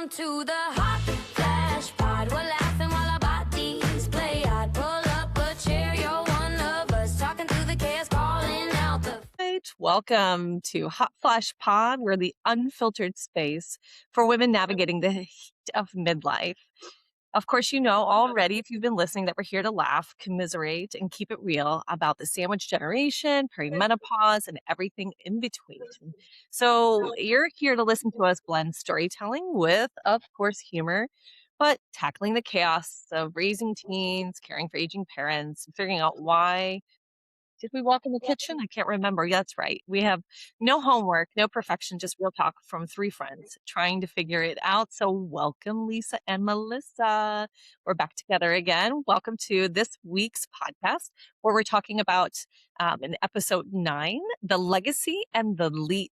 Welcome to the Hot Flash Pod. We're laughing while our bodies play. I'd pull up a chair, you're one of us. Talking through the chaos, calling out the... Right. Welcome to Hot Flash Pod. We're the unfiltered space for women navigating the heat of midlife. Of course, you know already, if you've been listening, that we're here to laugh, commiserate, and keep it real about the sandwich generation, perimenopause, and everything in between. So you're here to listen to us blend storytelling with, of course, humor, but tackling the chaos of raising teens, caring for aging parents, and figuring out why. Did we walk in the kitchen? I can't remember. Yeah, that's right. We have no homework, no perfection, just real talk from three friends trying to figure it out. So, welcome, Lisa and Melissa. We're back together again. Welcome to this week's podcast where we're talking about in episode 9, the legacy and the leap,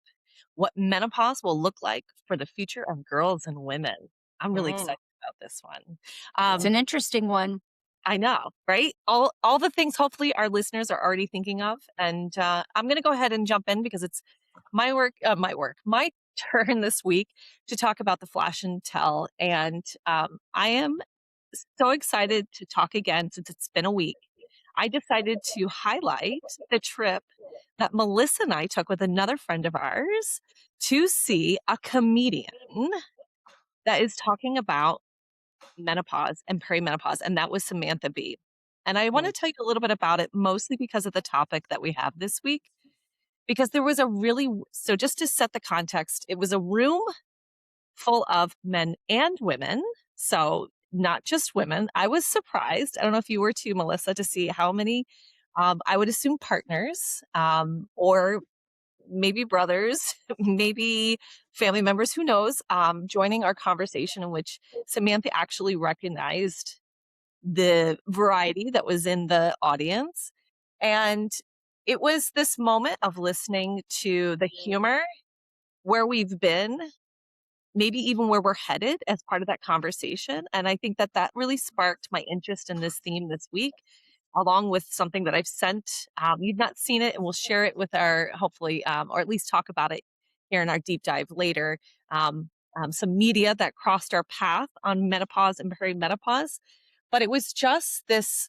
what menopause will look like for the future of girls and women. I'm really excited about this one. It's an interesting one. I know, right? All the things hopefully our listeners are already thinking of. And I'm going to go ahead and jump in because it's my turn this week to talk about the flash and tell. And I am so excited to talk again since it's been a week. I decided to highlight the trip that Melissa and I took with another friend of ours to see a comedian that is talking about menopause and perimenopause, and that was Samantha Bee. And I want to tell you a little bit about it, mostly because of the topic that we have this week, because there was so just to set the context, it was a room full of men and women. So not just women. I was surprised. I don't know if you were too, Melissa, to see how many, I would assume partners, or maybe brothers, maybe family members, who knows, joining our conversation in which Samantha actually recognized the variety that was in the audience. And it was this moment of listening to the humor, where we've been, maybe even where we're headed as part of that conversation. And I think that really sparked my interest in this theme this week, along with something that I've sent. You've not seen it, and we'll share it with our, hopefully, or at least talk about it here in our deep dive later. Some media that crossed our path on menopause and perimenopause. But it was just this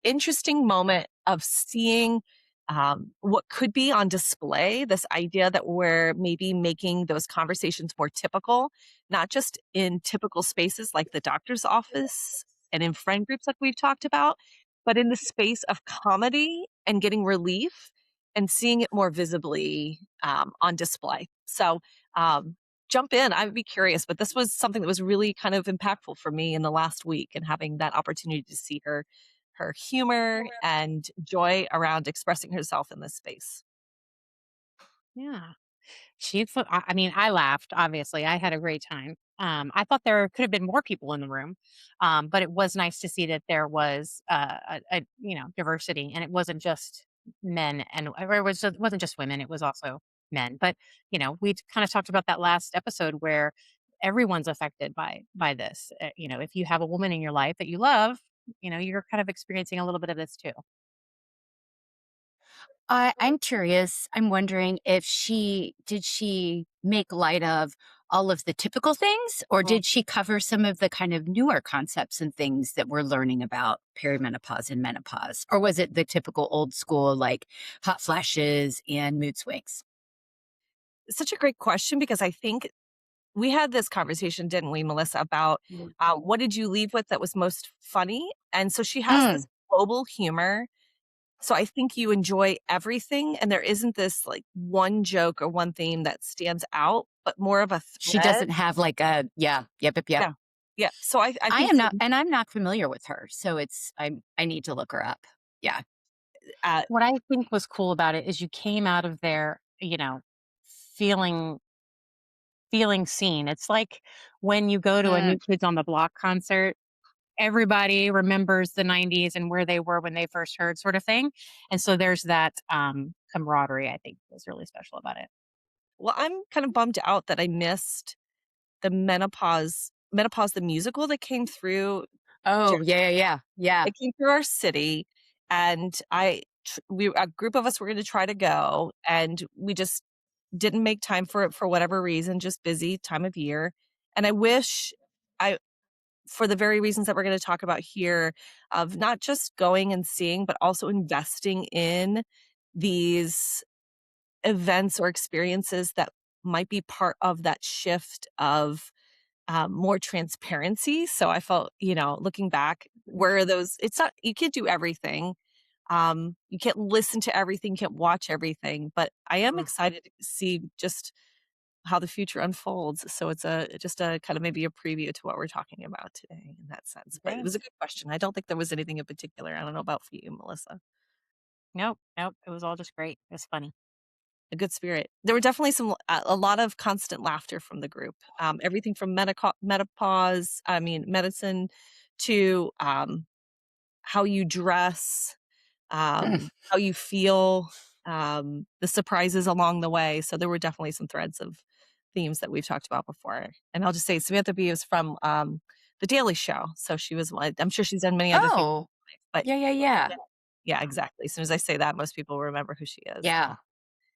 interesting moment of seeing what could be on display, this idea that we're maybe making those conversations more typical, not just in typical spaces like the doctor's office and in friend groups like we've talked about, but in the space of comedy and getting relief and seeing it more visibly on display. So jump in. I would be curious, but this was something that was really kind of impactful for me in the last week, and having that opportunity to see her humor and joy around expressing herself in this space. Yeah. I mean, I laughed, obviously. I had a great time. I thought there could have been more people in the room, but it was nice to see that there was diversity, and it wasn't just men, or it wasn't just women. It was also men. But we kind of talked about that last episode where everyone's affected by this. If you have a woman in your life that you love, you're kind of experiencing a little bit of this too. I'm curious. I'm wondering if did she make light of all of the typical things, or did she cover some of the kind of newer concepts and things that we're learning about perimenopause and menopause? Or was it the typical old school, like hot flashes and mood swings? Such a great question, because I think we had this conversation, didn't we, Melissa, about what did you leave with that was most funny? And so she has this global humor. So I think you enjoy everything, and there isn't this like one joke or one theme that stands out, but more of a thread. She doesn't have like a, yep. Yeah. So I think I am not, and I'm not familiar with her. So I need to look her up. Yeah. What I think was cool about it is you came out of there, feeling seen. It's like when you go to a New Kids on the Block concert, everybody remembers the 90s and where they were when they first heard, sort of thing. And so there's that camaraderie, I think, was really special about it. Well, I'm kind of bummed out that I missed the Menopause the Musical that came through. Oh, yeah. It came through our city, and a group of us were going to try to go, and we just didn't make time for it for whatever reason, just busy time of year. And I wish I, for the very reasons that we're going to talk about here, of not just going and seeing, but also investing in these events or experiences that might be part of that shift of more transparency. So I felt, looking back, where are those? It's not, you can't do everything. You can't listen to everything, can't watch everything, but I am excited to see just how the future unfolds. So it's just a kind of maybe a preview to what we're talking about today in that sense. But it Yeah. was a good question. I don't think there was anything in particular. I don't know about for you, Melissa. Nope. Nope. It was all just great. It was funny. A good spirit. There were definitely a lot of constant laughter from the group. Everything from menopause, medicine, to how you dress, how you feel, the surprises along the way. So there were definitely some threads of themes that we've talked about before. And I'll just say Samantha Bee is from The Daily Show. So she was I'm sure she's done many other things. Oh, But yeah. yeah, exactly. As soon as I say that, most people remember who she is. Yeah.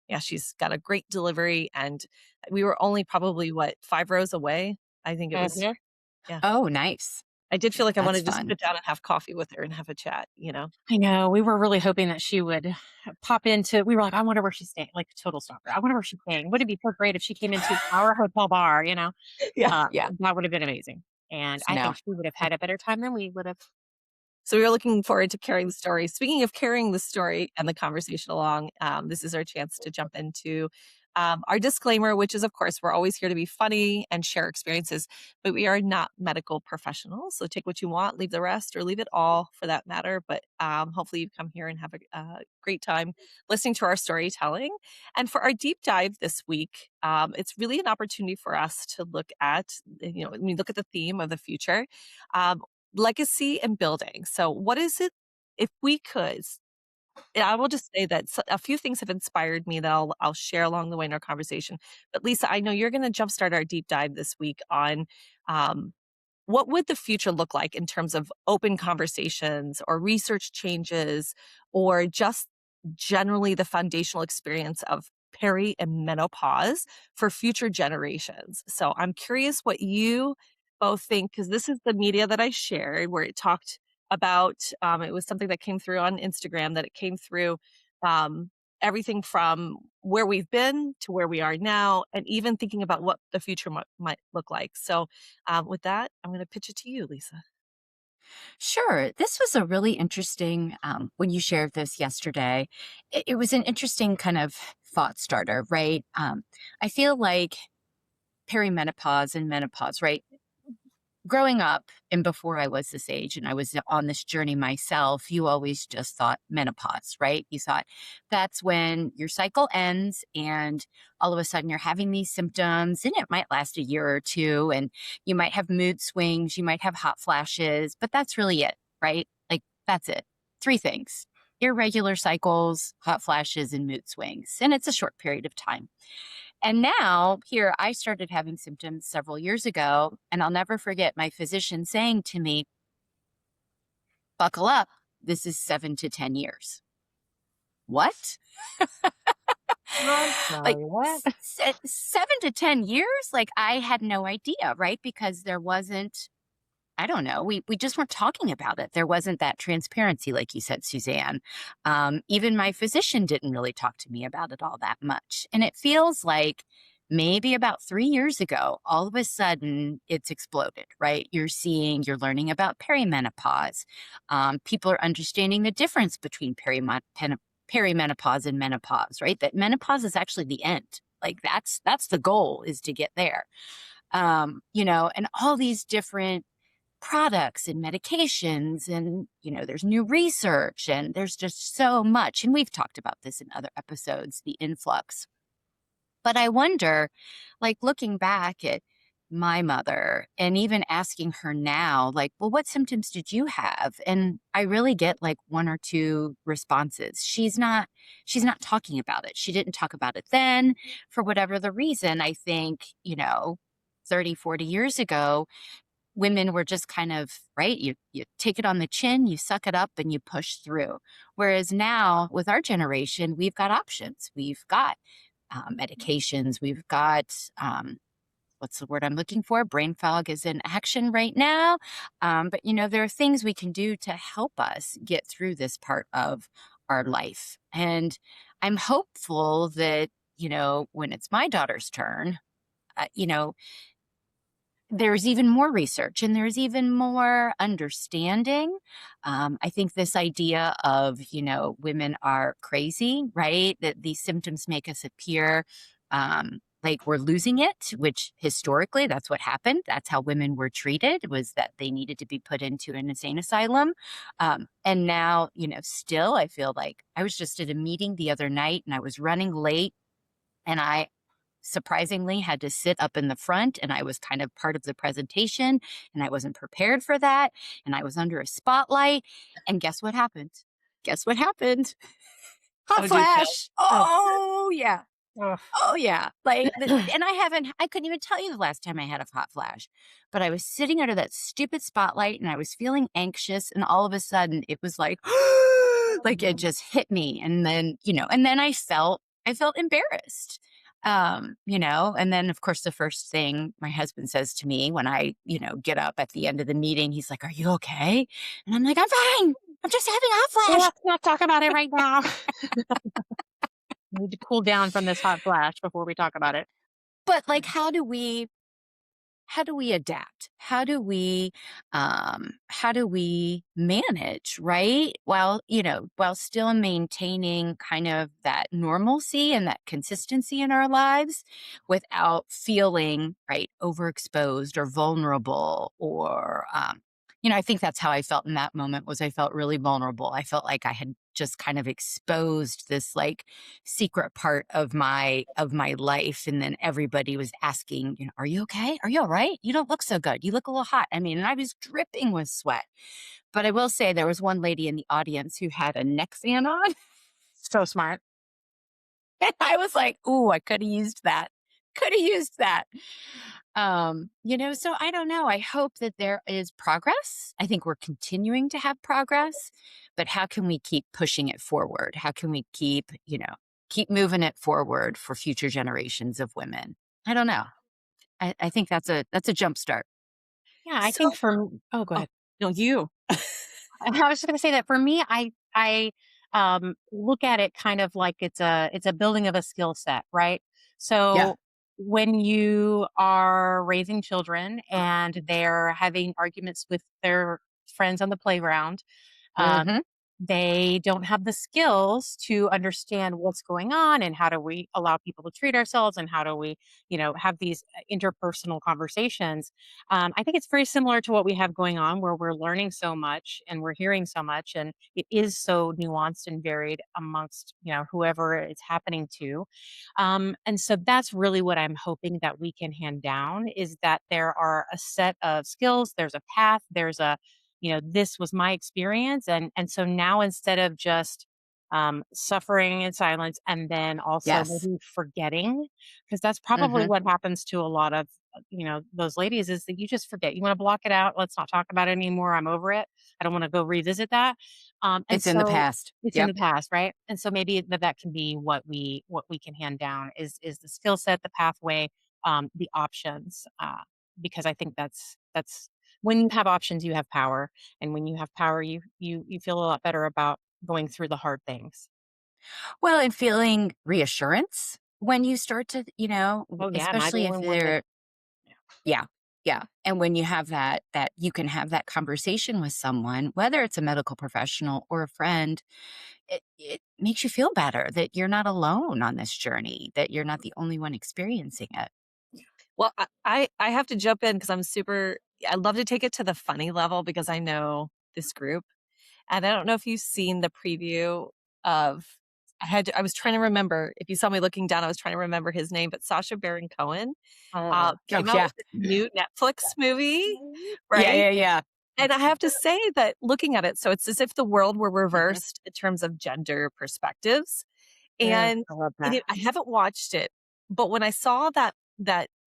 Yeah, she's got a great delivery. And we were only probably, 5 rows away? I think it was. Mhm. Yeah. Oh, nice. I did feel like I That's wanted to just fun. sit down and have coffee with her and have a chat, I know. We were really hoping that she would pop into. We were like, I wonder where she's staying. Like total stalker. I wonder where she's staying. Would it be so great if she came into our hotel bar? Yeah. Yeah. That would have been amazing. And I No. think she would have had a better time than we would have. So we are looking forward to carrying the story. Speaking of carrying the story and the conversation along, this is our chance to jump into our disclaimer, which is, of course, we're always here to be funny and share experiences, but we are not medical professionals. So take what you want, leave the rest, or leave it all for that matter. But hopefully you come here and have a great time listening to our storytelling. And for our deep dive this week, it's really an opportunity for us to look at, look at the theme of the future. Legacy and building. So what is it, if we could, I will just say that a few things have inspired me that I'll share along the way in our conversation. But Lisa, I know you're going to jumpstart our deep dive this week on um, what would the future look like in terms of open conversations or research changes, or just generally the foundational experience of peri and menopause for future generations. So I'm curious what you both think, because this is the media that I shared where it talked about, it was something that came through on Instagram, that it came through um, everything from where we've been to where we are now, and even thinking about what the future might look like. So with that, I'm going to pitch it to you, Lisa. Sure. This was a really interesting, when you shared this yesterday, it was an interesting kind of thought starter, right? I feel like perimenopause and menopause, right? Growing up and before I was this age and I was on this journey myself, you always just thought menopause, right? You thought that's when your cycle ends and all of a sudden you're having these symptoms and it might last a year or two and you might have mood swings, you might have hot flashes, but that's really it, right? Like that's it. 3 things: irregular cycles, hot flashes, and mood swings. And it's a short period of time. And now, here, I started having symptoms several years ago, and I'll never forget my physician saying to me, buckle up, this is 7 to 10 years. What? I'm Like sorry, what? 7 to 10 years? Like I had no idea, right? Because there wasn't, I don't know. We just weren't talking about it. There wasn't that transparency, like you said, Suzanne. Even my physician didn't really talk to me about it all that much. And it feels like maybe about 3 years ago, all of a sudden it's exploded, right? You're learning about perimenopause. People are understanding the difference between perimenopause and menopause, right? That menopause is actually the end. Like that's the goal, is to get there. And all these different products and medications, and there's new research, and there's just so much, and we've talked about this in other episodes, the influx. But I wonder, like looking back at my mother and even asking her now, like, well, what symptoms did you have? And I really get like 1 or 2 responses. She's not talking about it. She didn't talk about it then for whatever the reason. I think 30, 40 years ago, women were just kind of, right, you take it on the chin, you suck it up, and you push through. Whereas now with our generation, we've got options. We've got medications. We've got what's the word I'm looking for? Brain fog is in action right now. But, there are things we can do to help us get through this part of our life. And I'm hopeful that, when it's my daughter's turn, there's even more research and there's even more understanding. I think this idea of, women are crazy, right? That these symptoms make us appear like we're losing it, which historically that's what happened. That's how women were treated, was that they needed to be put into an insane asylum. And now, still, I feel like I was just at a meeting the other night and I was running late and I surprisingly had to sit up in the front and I was kind of part of the presentation and I wasn't prepared for that. And I was under a spotlight. And guess what happened? Guess what happened? Hot Oh, do tell. flash. Oh, yeah. Ugh. Oh, yeah. And I couldn't even tell you the last time I had a hot flash, but I was sitting under that stupid spotlight and I was feeling anxious. And all of a sudden it was like, like it just hit me. And then, and then I felt embarrassed. And then of course the first thing my husband says to me when I, get up at the end of the meeting, he's like, "Are you okay?" And I'm like, "I'm fine. I'm just having a hot flash." Let's not talk about it right now. We need to cool down from this hot flash before we talk about it. But like, how do we adapt? How do we manage, right? While still maintaining kind of that normalcy and that consistency in our lives without feeling right overexposed or vulnerable or I think that's how I felt in that moment. Was I felt really vulnerable. I felt like I had just kind of exposed this like secret part of my life, and then everybody was asking, "Are you okay? Are you all right? You don't look so good. You look a little hot." I mean, and I was dripping with sweat. But I will say there was one lady in the audience who had a neck fan on. So smart. And I was like, "Ooh, I could have used that. Could have used that." So I don't know. I hope that there is progress. I think we're continuing to have progress, but how can we keep pushing it forward? How can we keep moving it forward for future generations of women? I don't know. I think that's a jump start. Yeah, I So, think for oh, go oh, ahead. no, you. I was just going to say that for me, I look at it kind of like it's a building of a skill set, right? Yeah. So when you are raising children and they're having arguments with their friends on the playground, um, Mm-hmm. they don't have the skills to understand what's going on and how do we allow people to treat ourselves and how do we, have these interpersonal conversations. I think it's very similar to what we have going on where we're learning so much and we're hearing so much and it is so nuanced and varied amongst, whoever it's happening to. And so that's really what I'm hoping that we can hand down is that there are a set of skills, there's a path, there's a this was my experience. And so now instead of just suffering in silence and then also Yes. maybe forgetting, because that's probably Mm-hmm. what happens to a lot of, those ladies is that you just forget. You want to block it out. Let's not talk about it anymore. I'm over it. I don't want to go revisit that. And It's in the so past. it's in Yep. the past, right? And so maybe that can be what we can hand down is the skill set, the pathway, the options. Because I think that's when you have options, you have power. And when you have power, you feel a lot better about going through the hard things. Well, and feeling reassurance when you start to, Oh yeah, am I the especially if only one that they're, yeah, yeah. And when you have that you can have that conversation with someone, whether it's a medical professional or a friend, it makes you feel better that you're not alone on this journey, that you're not the only one experiencing it. Well, I have to jump in because I love to take it to the funny level because I know this group. And I don't know if you've seen the preview of I was trying to remember if you saw me looking down, I was trying to remember his name, but Sacha Baron Cohen Oh, came out Yeah. with a new Netflix movie, Yeah, right? yeah, yeah. And I have to say that looking at it, so it's as if the world were Mhm. reversed in terms of gender perspectives. yeah, And I love that. I haven't watched it, but when I saw that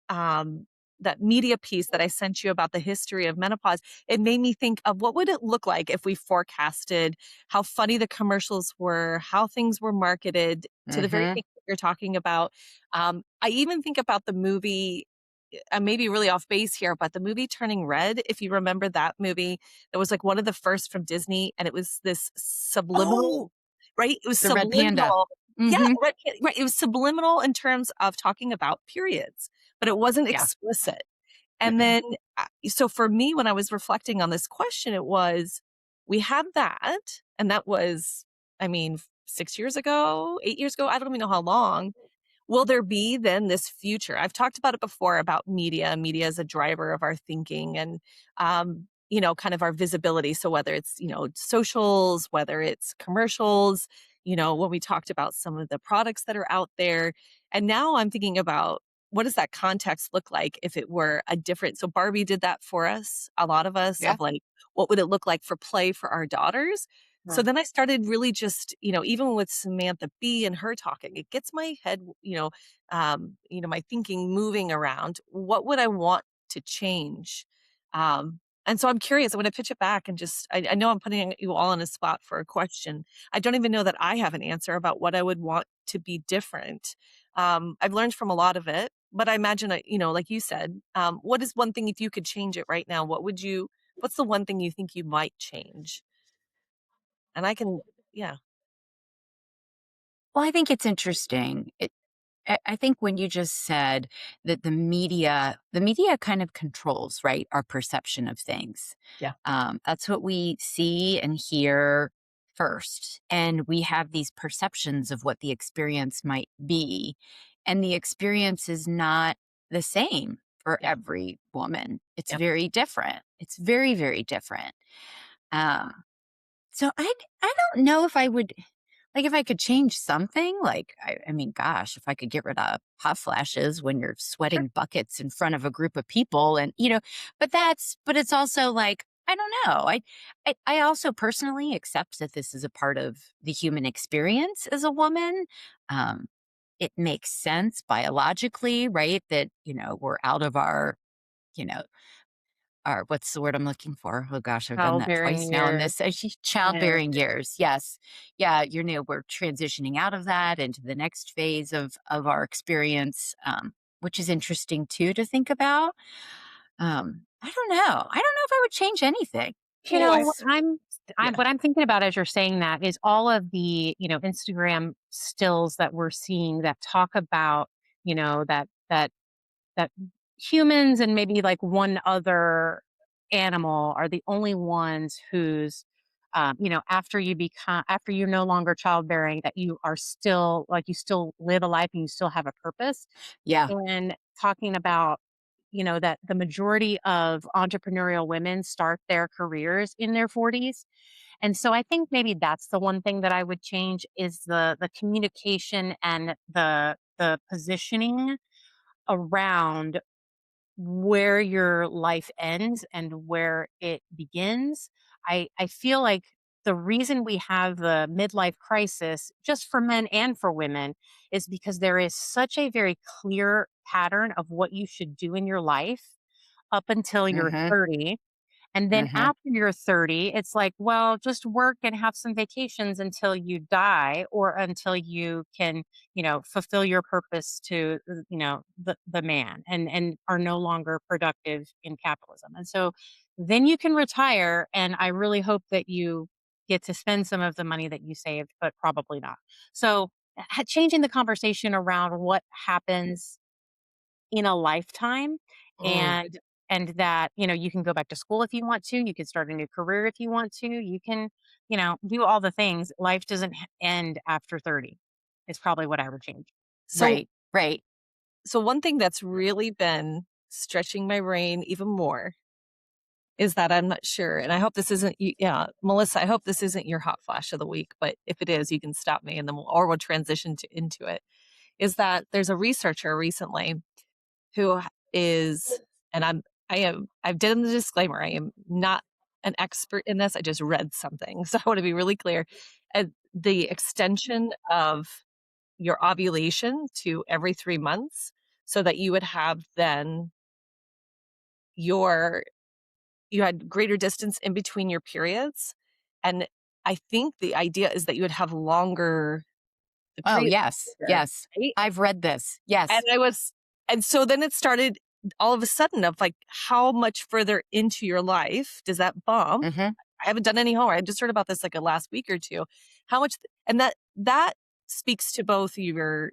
um that media piece that I sent you about the history of menopause, it made me think of what would it look like if we forecasted how funny the commercials were, how things were marketed to the very Mhm. thing that you're talking about. I even think about the movie I may be really off base here, but the movie Turning Red, if you remember that movie, it was like one of the first from Disney, and it was this subliminal, Oh, right? It was the red panda. subliminal. Yeah, Mm-hmm. right. It was subliminal in terms of talking about periods, but it wasn't Yeah. explicit. And Mm-mm. then, so for me, when I was reflecting on this question, it was, we had that, and that was, I mean, 6 years ago, 8 years ago, I don't even know how long. Will there be then this future? I've talked about it before about media. Media is a driver of our thinking and, kind of our visibility. So whether it's, socials, whether it's commercials, when we talked about some of the products that are out there. And now I'm thinking about, what does that context look like if it were a different? So Barbie did that for us, a lot of us, Yeah. of like, what would it look like for play for our daughters? So Yeah. then I started really just, even with Samantha Bee and her talking, it gets my head, my thinking moving around. What would I want to change? And so I'm curious. I'm going to pitch it back and just, I know I'm putting you all on a spot for a question. I don't even know that I have an answer about what I would want to be different. I've learned from a lot of it, but I imagine, like you said, what is one thing, if you could change it right now, what's the one thing you think you might change? And I can, yeah. Well, I think it's interesting. I think when you just said that the media kind of controls, right, our perception of things. Yeah. That's what we see and hear first. And we have these perceptions of what the experience might be. And the experience is not the same for Yeah. every woman. It's Yep. very different. It's very, very different. Um, so I don't know if I would like if I could change something, like I mean, gosh, if I could get rid of hot flashes when you're Sure. sweating buckets in front of a group of people, and but it's also like I don't know. I also personally accept that this is a part of the human experience as a woman. Um, it makes sense biologically, right? That we're out of you know what's the word I'm looking for? Oh gosh, I've done that twice Childbearing now in years. this. Yeah. Childbearing years. Yes. Yeah. We're transitioning out of that into the next phase of our experience, which is interesting too to think about. I don't know. I don't know if I would change anything. You Oh, know, I, what Yeah. I'm thinking about as you're saying that is all of the, Instagram stills that we're seeing that talk about, that humans and maybe like one other animal are the only ones whose after you're no longer childbearing, that you are still like you still live a life and you still have a purpose. Yeah. And talking about that the majority of entrepreneurial women start their careers in their 40s. And so I think maybe that's the one thing that I would change is the communication and the positioning around where your life ends and where it begins. I feel like the reason we have the midlife crisis, just for men and for women, is because there is such a very clear pattern of what you should do in your life up until you're Mm-hmm. 30, and then Mm-hmm. after you're 30, it's like, well, just work and have some vacations until you die or until you can, fulfill your purpose to, the man and are no longer productive in capitalism. And so then you can retire. And I really hope that you get to spend some of the money that you saved, but probably not. So changing the conversation around what happens in a lifetime, mm. and that you can go back to school if you want to, you can start a new career if you want to, you can do all the things. Life doesn't end after 30 is probably what I would change. So, Right. Right. so one thing that's really been stretching my brain even more is that I'm not sure, and I hope this isn't, yeah, Melissa, I hope this isn't your hot flash of the week, but if it is, you can stop me and then we'll transition into it. Is that there's a researcher recently who is, and I've done the disclaimer, I am not an expert in this. I just read something. So I want to be really clear. The extension of your ovulation to every 3 months so that you would have then you had greater distance in between your periods. And I think the idea is that you would have longer, the Oh, period yes. longer, Yes. right? I've read this. And Yes. and so then it started all of a sudden of like how much further into your life does that bump? Hmm. I haven't done any homework. I just heard about this like a last week or two. How much, and that speaks to both your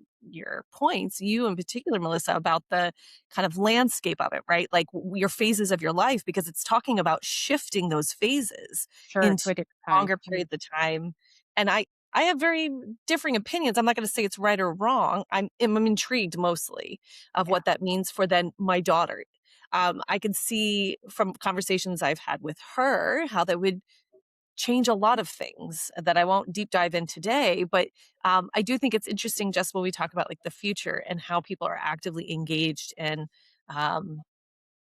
points, you in particular, Melissa, about the kind of landscape of it, right? Like your phases of your life, because it's talking about shifting those phases Sure, into to a different time. longer periods of time. And I have very differing opinions. I'm not going to say it's right or wrong. I'm intrigued mostly of Yeah. what that means for then my daughter. I can see from conversations I've had with her how that would change a lot of things that I won't deep dive in today. But I do think it's interesting just when we talk about like the future and how people are actively engaged in um,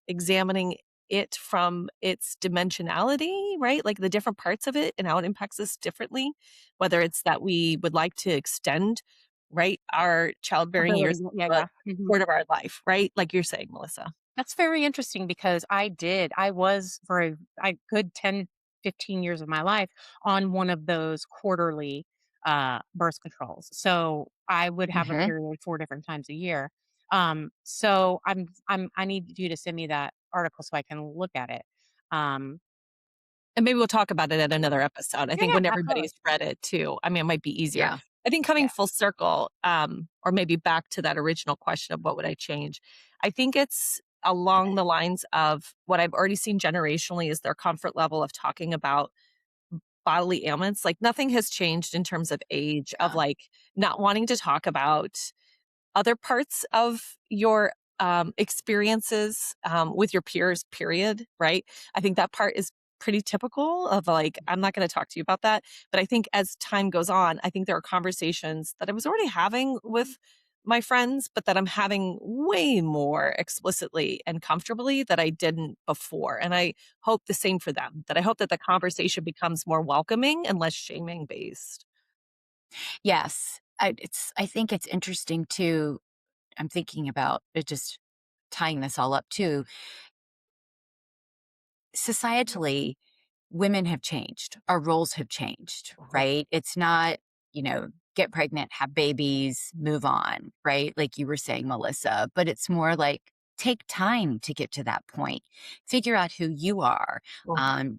examining it from its dimensionality, right? Like the different parts of it and how it impacts us differently, whether it's that we would like to extend, right, our childbearing Ability. years Yeah, a yeah. Mhm. part of our life, right? Like you're saying, Melissa. That's very interesting because I was for a good 10, 15 years of my life on one of those quarterly birth controls. So I would have a Hmm. period 4 different times a year. So I need you to send me that article so I can look at it. Um, And maybe we'll talk about it at another episode. I yeah, think yeah, when absolutely. everybody's read it too, I mean, it might be easier. Yeah. I think coming Yeah. full circle, or maybe back to that original question of what would I change? I think it's along the lines of what I've already seen generationally is their comfort level of talking about bodily ailments. Like nothing has changed in terms of age, of Yeah. like not wanting to talk about other parts of your experiences with your peers, period, right? I think that part is pretty typical of like, I'm not going to talk to you about that. But I think as time goes on, I think there are conversations that I was already having with my friends, but that I'm having way more explicitly and comfortably that I didn't before. And I hope the same for them, that I hope that the conversation becomes more welcoming and less shaming based. Yes. I think it's interesting too. I'm thinking about it, just tying this all up too. Societally, women have changed. Our roles have changed, Mhm. right? It's not, get pregnant, have babies, move on, right? Like you were saying, Melissa, but it's more like take time to get to that point. Figure out who you are.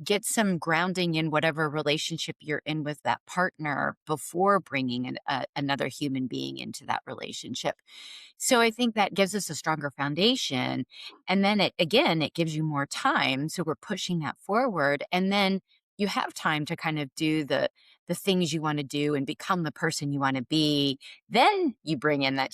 Get some grounding in whatever relationship you're in with that partner before bringing another human being into that relationship. So I think that gives us a stronger foundation. And then it gives you more time. So we're pushing that forward. And then you have time to kind of do the things you want to do and become the person you want to be. Then you bring in that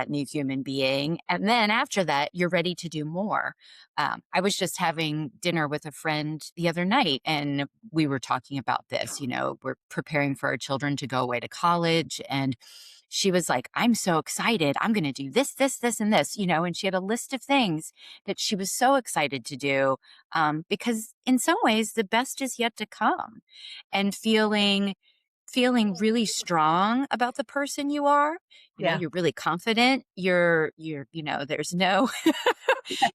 new human being. And then after that, you're ready to do more. I was just having dinner with a friend the other night, and we were talking about this. We're preparing for our children to go away to college. And she was like, I'm so excited. I'm going to do this, this, this, and this, and she had a list of things that she was so excited to do, because in some ways, the best is yet to come. And feeling really strong about the person you are. Yeah. You're really confident. There's no,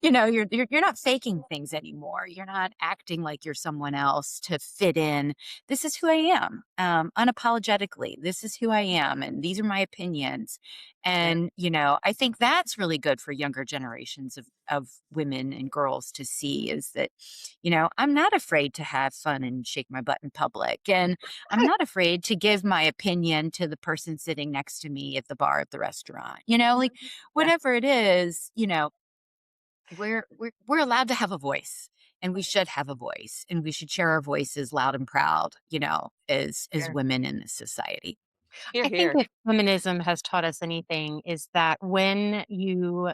you're not faking things anymore. You're not acting like you're someone else to fit in. This is who I am, unapologetically. This is who I am, and these are my opinions. Yeah. And I think that's really good for younger generations of women and girls to see, is that I'm not afraid to have fun and shake my butt in public, and I'm not afraid to give my opinion to the person sitting next to me at the bar at the restaurant. Like Yeah. whatever it is, we're allowed to have a voice, and we should have a voice, and we should share our voices loud and proud, as Here. women in this society. Here. I think Here. if feminism has taught us anything is that when you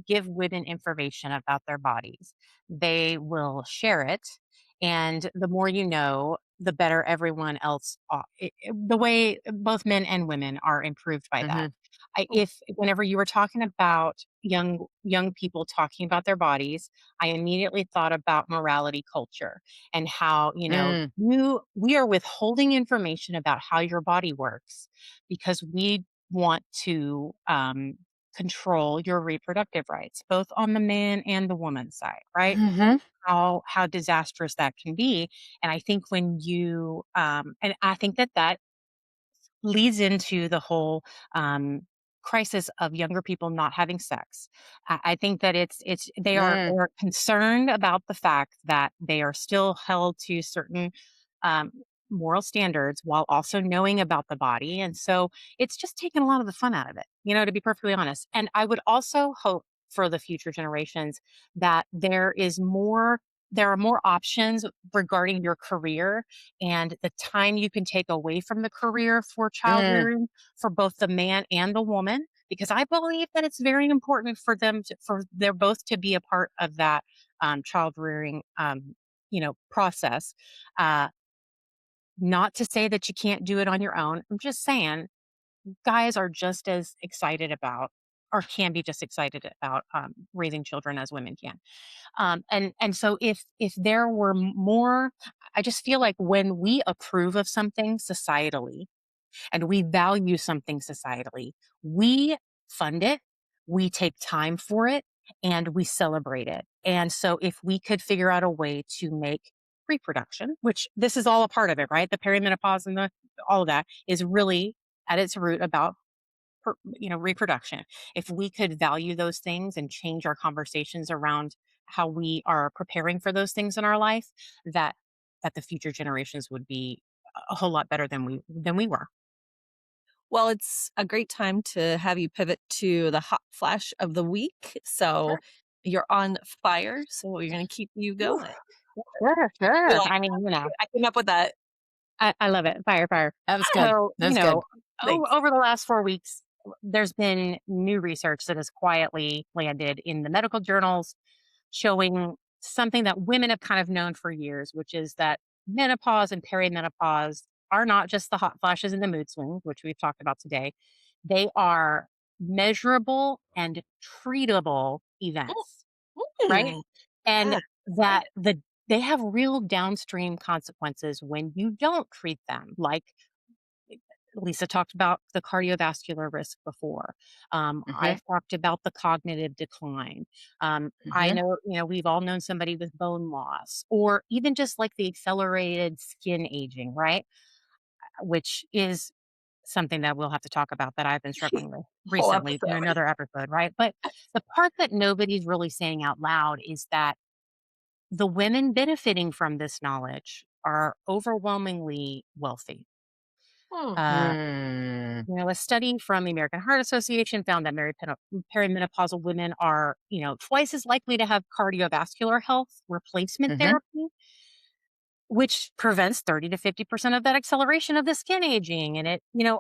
give women information about their bodies, they will share it. And the more you know, the better everyone else, the way both men and women are improved by that. Hmm. If whenever you were talking about young people talking about their bodies, I immediately thought about morality culture and how Mm. we are withholding information about how your body works because we want to control your reproductive rights, both on the man and the woman side, right? Hmm. How disastrous that can be. And I think when you and I think that leads into the whole um, crisis of younger people not having sex. I think that Mm. they are concerned about the fact that they are still held to certain um, moral standards while also knowing about the body, and so it's just taken a lot of the fun out of it. To be perfectly honest. And I would also hope for the future generations that there are more options regarding your career and the time you can take away from the career for child Mm. rearing for both the man and the woman, because I believe that it's very important for for they're both to be a part of that child rearing process. uh, Not to say that you can't do it on your own. I'm just saying guys are just as excited about, or can be just excited about, raising children as women can. And so if there were more, I just feel like when we approve of something societally and we value something societally, we fund it, we take time for it, and we celebrate it. And so if we could figure out a way to make reproduction, which this is all a part of it, right? The perimenopause and all of that is really at its root about reproduction. If we could value those things and change our conversations around how we are preparing for those things in our life, that the future generations would be a whole lot better than we were. Well, it's a great time to have you pivot to the hot flash of the week. So Sure. you're on fire. So we're going to keep you Whew. going. Sure, You sure. like I mean, that? I came up with that. I love it. Fire, fire. That was good. So, That was good. Thanks. over the last 4 weeks, there's been new research that has quietly landed in the medical journals showing something that women have kind of known for years, which is that menopause and perimenopause are not just the hot flashes and the mood swings, which we've talked about today. They are measurable and treatable events, right? Mm, And yeah, that they have real downstream consequences when you don't treat them. Like Lisa talked about the cardiovascular risk before. Mm-hmm. I've talked about the cognitive decline. I Mm-hmm. know, we've all known somebody with bone loss, or even just like the accelerated skin aging, right? Which is something that we'll have to talk about that I've been struggling with whole recently in episode. another episode, right? But the part that nobody's really saying out loud is that the women benefiting from this knowledge are overwhelmingly wealthy. Hmm. Uh, Mm. a study from the American Heart Association found that perimenopausal women are, twice as likely to have cardiovascular health replacement Mm-hmm. therapy, which prevents 30 to 50% of that acceleration of the skin aging. And there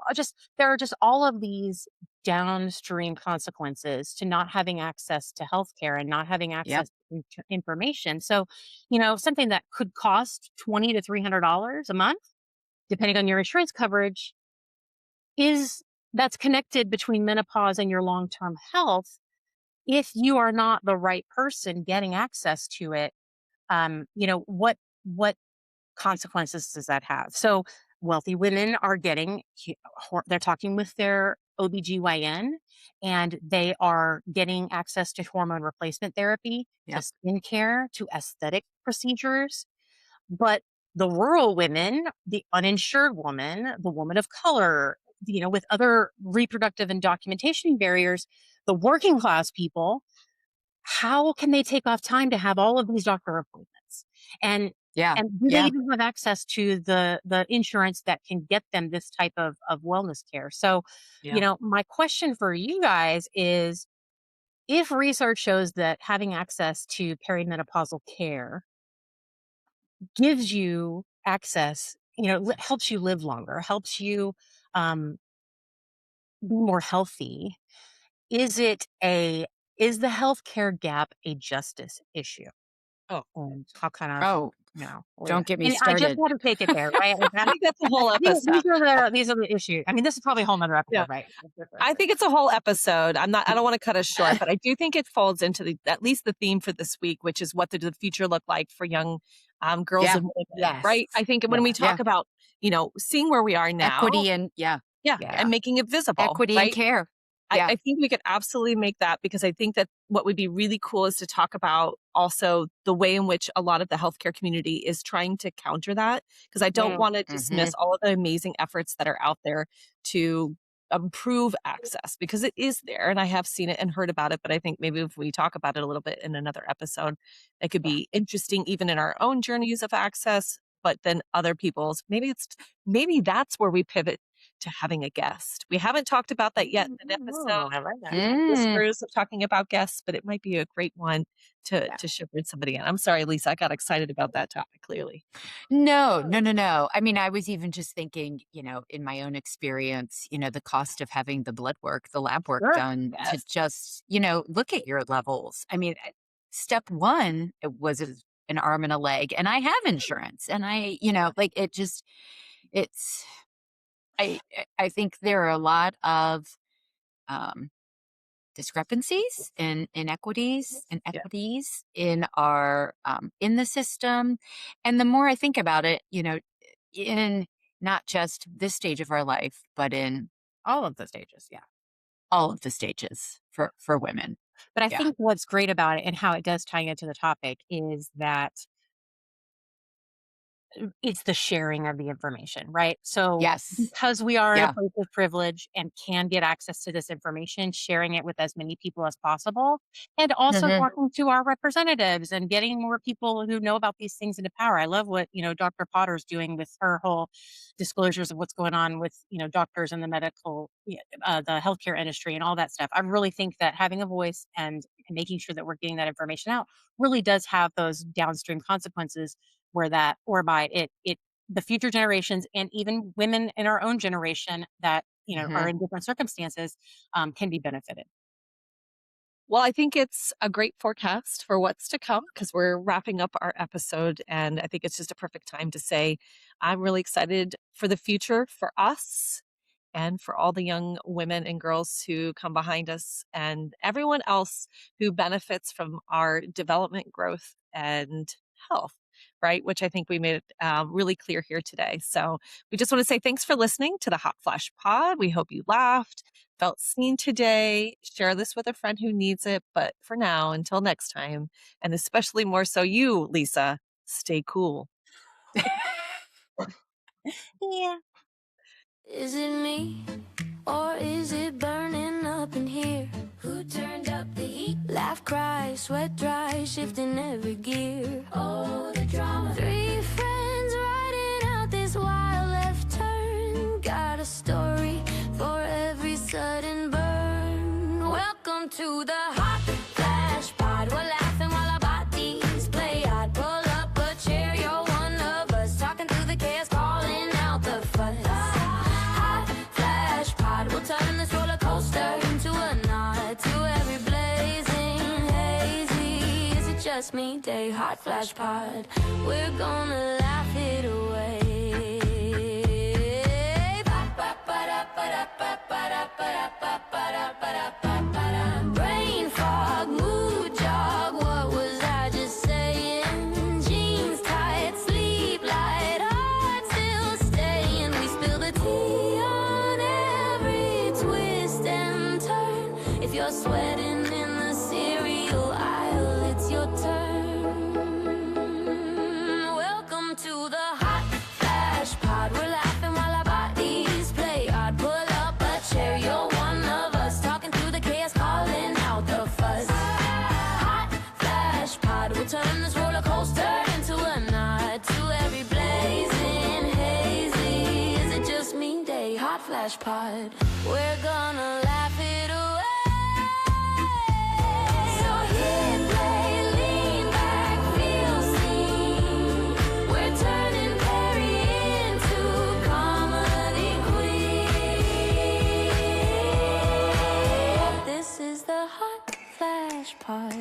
are just all of these downstream consequences to not having access to healthcare and not having Yep. access to information. So, something that could cost $20 to $300 a month, depending on your insurance coverage, is that's connected between menopause and your long-term health. If you are not the right person getting access to it, what consequences does that have? So wealthy women are they're talking with their OBGYN, and they are getting access to hormone replacement therapy, to Yep. skincare, to aesthetic procedures. But the rural women, the uninsured woman, the woman of color, with other reproductive and documentation barriers, the working class people, how can they take off time to have all of these doctor appointments? And Yeah. do they Yeah. even have access to the insurance that can get them this type of wellness care? So, Yeah. my question for you guys is, if research shows that having access to perimenopausal care gives you access, helps you live longer, helps you um, be more healthy, is it a is the healthcare gap a justice issue? Oh, And I'll kind of, Oh, don't get me and I just started. had to take it there, right? I think that's a whole episode. These are the issues. I mean, this is probably a whole nother Yeah. episode, right? I think it's a whole episode. I don't want to cut us short, but I do think it falls into at least the theme for this week, which is what does the future look like for young girls Yeah. and women, Yes. right? I think when we Yeah. talk about, seeing where we are now, Equity and yeah, Yeah. and making it visible, equity and right? care. Yeah. I think we could absolutely make that, because I think that what would be really cool is to talk about also the way in which a lot of the healthcare community is trying to counter that. Because I don't want to Mm-hmm. dismiss all of the amazing efforts that are out there to improve access, because it is there and I have seen it and heard about it. But I think maybe if we talk about it a little bit in another episode, it could be interesting even in our own journeys of access, but then other people's. Maybe that's where we pivot to having a guest. We haven't talked about that yet in an episode. I like that. We have listeners of talking about guests, but it might be a great one to shepherd somebody in. I'm sorry, Lisa, I got excited about that topic, clearly. No. I mean, I was even just thinking, in my own experience, the cost of having the blood work, the lab work Sure. done to Yes. just, look at your levels. I mean, step one, it was an arm and a leg, and I have insurance, and it's, I think there are a lot of, discrepancies and inequities and Yeah. equities in our in the system. And the more I think about it, in not just this stage of our life, but in All of the stages, yeah. all of the stages for women. But I Yeah. think what's great about it and how it does tie into the topic is that it's the sharing of the information, right? So Yes. because we are in Yeah. a place of privilege and can get access to this information, sharing it with as many people as possible, and also Mhm. talking to our representatives and getting more people who know about these things into power. I love what, Dr. Potter's doing with her whole disclosures of what's going on with, doctors and the medical, the healthcare industry and all that stuff. I really think that having a voice and making sure that we're getting that information out really does have those downstream consequences whereby it the future generations and even women in our own generation that are Mhm. in different circumstances can be benefited. Well, I think it's a great forecast for what's to come because we're wrapping up our episode. And I think it's just a perfect time to say, I'm really excited for the future for us and for all the young women and girls who come behind us and everyone else who benefits from our development, growth, and health, right? Which I think we made really clear here today. So we just want to say thanks for listening to the Hot Flash Pod. We hope you laughed, felt seen today. Share this with a friend who needs it. But for now, until next time, and especially more so you, Lisa, stay cool. Yeah. Is it me, or is it burning up in here? Who turned up the heat? Laugh, cry, sweat dry, shifting every gear. Oh, the drama. Three friends riding out this wild left turn. Got a story for every sudden burn. Welcome to the Hot Flash Pod. We're laughing while our bodies play hard. Pull up a chair, you're one of us. Talking through the chaos, calling out the fuss. Hot Flash Pod. We'll turn this roller coaster into a knot to every blazing hazy. Is it just me? Day Hot Flash Pod. We're gonna laugh it away. Brain fog, mood jog, what was I just saying? Jeans tight, sleep light, heart still staying. We spill the tea on every twist and turn. If you're sweating in the cereal aisle, it's your turn. Welcome to the Hot Flash Pod. We're laughing while our bodies play hard. Pull up a chair, you're one of us. Talking through the chaos, calling out the fuss. Hot Flash Pod. We'll turn this roller coaster into a knot to every blazing hazy. Is it just me? Day Hot Flash Pod. We're gonna laugh it away. So hit play, lean back, feel seen. We're turning Perry into comedy queen. This is the Hot Flash Pod.